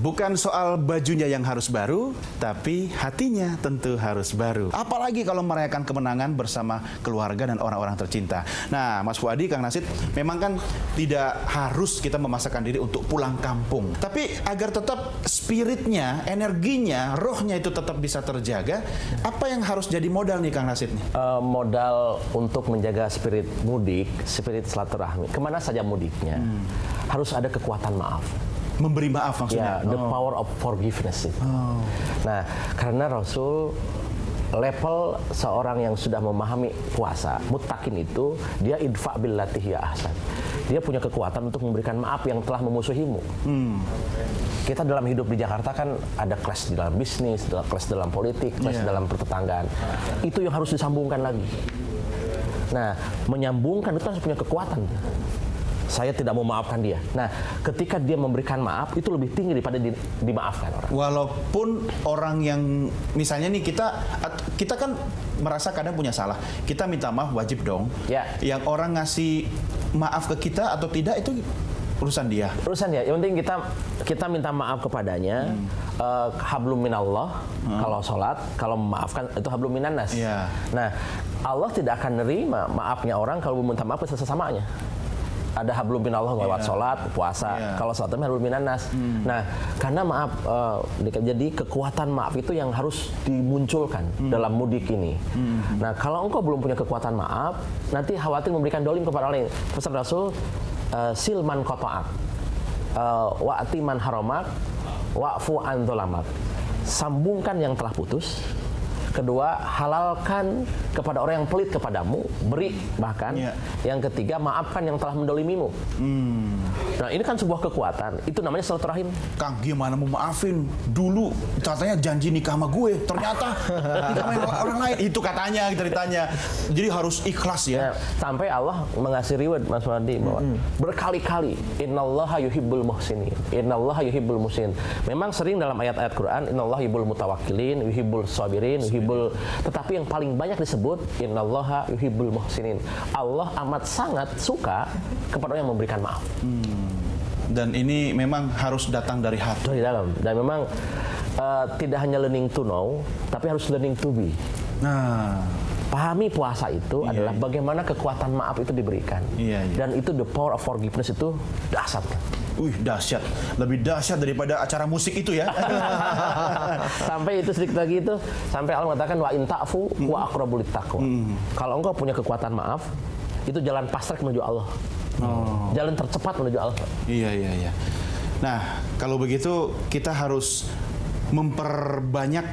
Bukan soal bajunya yang harus baru, tapi hatinya tentu harus baru. Apalagi kalau merayakan kemenangan bersama keluarga dan orang-orang tercinta. Nah, Mas Fuadi, Kang Nasid, memang kan tidak harus kita memaksakan diri untuk pulang kampung. Tapi agar tetap spiritnya, energinya, rohnya itu tetap bisa terjaga, apa yang harus jadi modal nih Kang Nasid nih? Modal untuk menjaga spirit mudik, spirit silaturahmi. Kemana saja mudiknya, harus ada kekuatan maaf. Memberi maaf maksudnya? Ya, the power of forgiveness itu. Nah, karena Rasul level seorang yang sudah memahami puasa, muttaqin itu, dia idfa billati hiya ahsan. Dia punya kekuatan untuk memberikan maaf yang telah memusuhimu. Kita dalam hidup di Jakarta kan ada clash di dalam bisnis, clash dalam politik, clash dalam pertetanggaan. Itu yang harus disambungkan lagi. Nah, menyambungkan itu harus punya kekuatan. Saya tidak mau maafkan dia. Nah, ketika dia memberikan maaf, itu lebih tinggi daripada dimaafkan orang. Walaupun orang yang, misalnya nih kita kan merasa kadang punya salah. Kita minta maaf wajib dong. Ya. Yang orang ngasih maaf ke kita atau tidak itu urusan dia. Urusan dia. Yang penting kita minta maaf kepadanya. Hablum minallah. Kalau sholat, kalau memaafkan itu hablum minannas. Ya. Nah, Allah tidak akan nerima maafnya orang kalau meminta maaf ke sesamanya. Ada hablum minallah lewat sholat, puasa. Kalau sholat itu hablum minannas. Nah, karena maaf, jadi kekuatan maaf itu yang harus dimunculkan dalam mudik ini. Nah, kalau engkau belum punya kekuatan maaf, nanti khawatir memberikan dolim kepada orang lain. Pesan Rasul, silman qata'ak, wa'ti man haramak, wa'fu an dholamak. Sambungkan yang telah putus. Kedua, halalkan kepada orang yang pelit kepadamu, beri bahkan. Yang ketiga, maafkan yang telah mendolimimu. Nah, ini kan sebuah kekuatan. Itu namanya silaturahim. Kang, gimana mau maafin? Dulu katanya janji nikah sama gue, ternyata nikah sama orang lain. Itu katanya ceritanya. Jadi harus ikhlas ya. Sampai Allah mengasih reward Mas Wadi bahwa berkali-kali innallaha yuhibbul muhsinin. Innallaha yuhibbul muhsinin. Memang sering dalam ayat-ayat Quran innallaha yuhibbul mutawakkilin, yuhibbul sabirin, tetapi yang paling banyak disebut innallaha yuhibbul muhsinin. Allah amat sangat suka kepada orang yang memberikan maaf. Dan ini memang harus datang dari hati. Dari dalam. Dan memang tidak hanya learning to know, tapi harus learning to be. Nah, pahami puasa itu adalah bagaimana kekuatan maaf itu diberikan. Dan itu the power of forgiveness itu dahsyat. Wih, dahsyat. Lebih dahsyat daripada acara musik itu ya. Sampai itu sedikit lagi itu, sampai Allah mengatakan wa in ta'fu wa aqrabul taqwa. Kalau engkau punya kekuatan maaf, itu jalan pasrah menuju Allah. Jalan tercepat menuju Allah. Iya. Nah, kalau begitu kita harus memperbanyak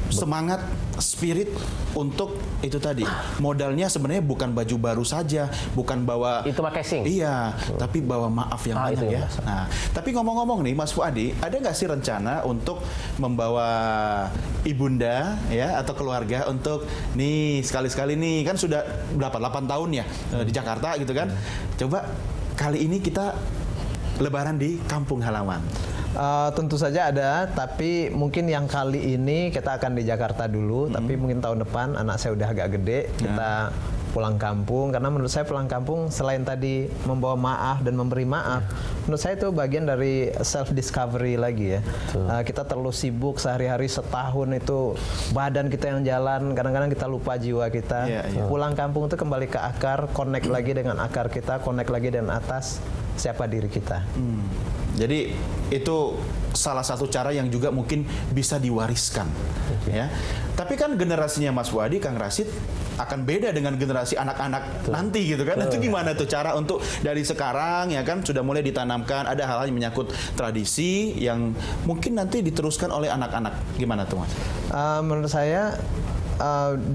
semangat, spirit untuk itu tadi. Modalnya sebenarnya bukan baju baru saja, bukan bawa itu casing. Iya, tapi bawa maaf yang banyak ya. Nah, tapi ngomong-ngomong nih Mas Fuadi, ada nggak sih rencana untuk membawa ibunda ya atau keluarga untuk nih sekali-sekali nih kan sudah berapa 8 tahun ya di Jakarta gitu kan. Coba kali ini kita lebaran di kampung halaman. Tentu saja ada, tapi mungkin yang kali ini kita akan di Jakarta dulu, tapi mungkin tahun depan anak saya udah agak gede, kita pulang kampung. Karena menurut saya pulang kampung selain tadi membawa maaf dan memberi maaf, menurut saya itu bagian dari self discovery lagi ya. Kita terlalu sibuk sehari-hari setahun itu badan kita yang jalan, kadang-kadang kita lupa jiwa kita. Pulang kampung itu kembali ke akar, connect lagi dengan akar kita, connect lagi dengan atas siapa diri kita. Jadi itu salah satu cara yang juga mungkin bisa diwariskan, ya. Tapi kan generasinya Mas Fuadi, Kang Rashid akan beda dengan generasi anak-anak nanti gitu kan. Itu gimana tuh cara untuk dari sekarang ya kan sudah mulai ditanamkan ada hal-hal yang menyangkut tradisi yang mungkin nanti diteruskan oleh anak-anak. Gimana tuh Mas? Menurut saya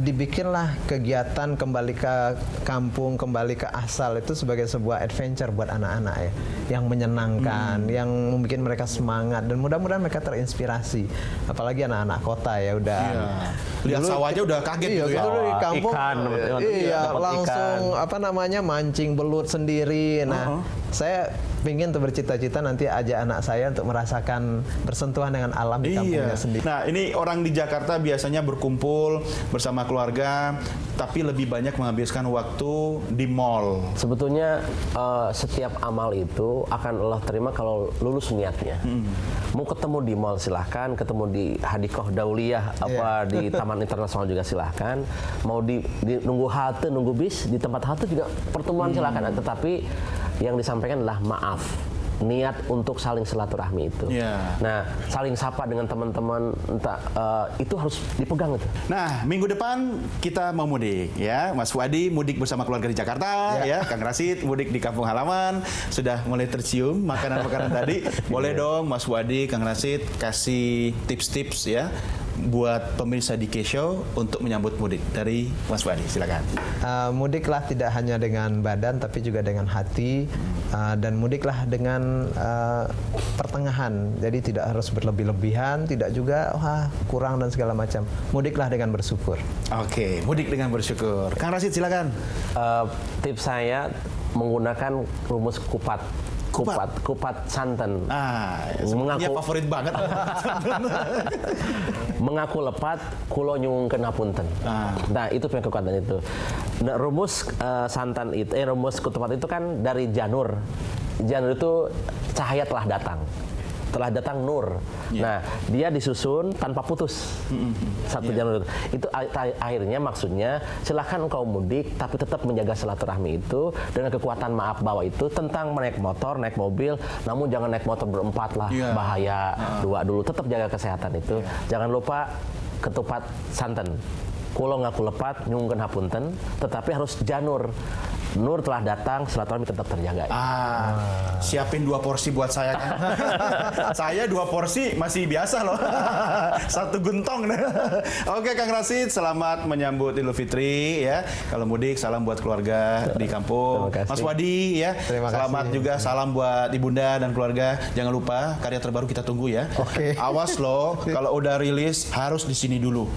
dibikinlah kegiatan kembali ke kampung, kembali ke asal itu sebagai sebuah adventure buat anak-anak ya, yang menyenangkan, yang membuat mereka semangat dan mudah-mudahan mereka terinspirasi. Apalagi anak-anak kota ya udah lihat sawah aja udah kaget gitu ya. Dulu di kampung ikan, langsung ikan. Apa namanya mancing belut sendiri. Nah, saya pingin tuh bercita-cita nanti ajak anak saya untuk merasakan bersentuhan dengan alam di kampungnya sendiri. Nah, ini orang di Jakarta biasanya berkumpul bersama keluarga, tapi lebih banyak menghabiskan waktu di mall. Sebetulnya setiap amal itu akan Allah terima kalau lulus niatnya. Mau ketemu di mall silahkan, ketemu di Hadikoh Dauliyah apa di Taman Internasional juga silahkan. Mau di nunggu halte, nunggu bis di tempat halte juga pertemuan silahkan. Tetapi yang disampaikan adalah maaf. Niat untuk saling silaturahmi itu. Nah, saling sapa dengan teman-teman itu harus dipegang itu. Nah, minggu depan kita mau mudik ya. Mas Fuadi mudik bersama keluarga di Jakarta ya. Kang Rashid mudik di kampung halaman. Sudah mulai tercium makanan-makanan tadi. Boleh dong Mas Fuadi, Kang Rashid kasih tips-tips ya buat pemirsa di K-Show untuk menyambut mudik dari Mas Fuadi. Silakan. Mudiklah tidak hanya dengan badan tapi juga dengan hati, dan mudiklah dengan pertengahan. Jadi tidak harus berlebih-lebihan, tidak juga kurang dan segala macam. Mudiklah dengan bersyukur. Oke, mudik dengan bersyukur. Kang Rashid silakan. Tips saya menggunakan rumus kupat santan. Semuanya favorit banget. Mengaku lepat, kulo nyungkeun hapunten. Nah, itu punya kekuatan itu. Nah, rumus santan itu, rumus kupat itu kan dari janur. Janur itu cahaya telah datang. Telah datang nur. Nah, dia disusun tanpa putus. Satu janur itu akhirnya maksudnya silahkan engkau mudik tapi tetap menjaga silaturahmi itu dengan kekuatan maaf bawa itu tentang naik motor, naik mobil, namun jangan naik motor berempat lah, bahaya. Dua dulu, tetap jaga kesehatan itu. Jangan lupa ketupat santan. Kulo ngaku lepat, nyungkeun hapunten, tetapi harus janur. Nur telah datang, silaturahmi tetap terjaga. Siapin 2 porsi buat saya kan. Saya 2 porsi masih biasa loh. 1 gentong. Oke Kang Rashid, selamat menyambut Idul Fitri ya. Kalau mudik salam buat keluarga di kampung. Mas Fuadi ya. Selamat juga salam buat ibunda dan keluarga. Jangan lupa karya terbaru kita tunggu ya. Awas loh kalau udah rilis harus di sini dulu.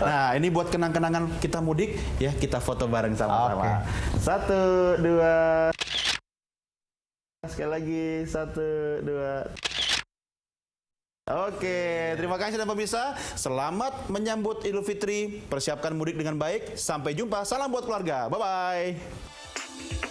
Nah, ini buat kenang-kenangan kita mudik ya, kita foto bareng sama-sama. 1, 2. Sekali lagi 1, 2. Oke, terima kasih dan pemirsa. Selamat menyambut Idul Fitri. Persiapkan mudik dengan baik. Sampai jumpa. Salam buat keluarga. Bye-bye.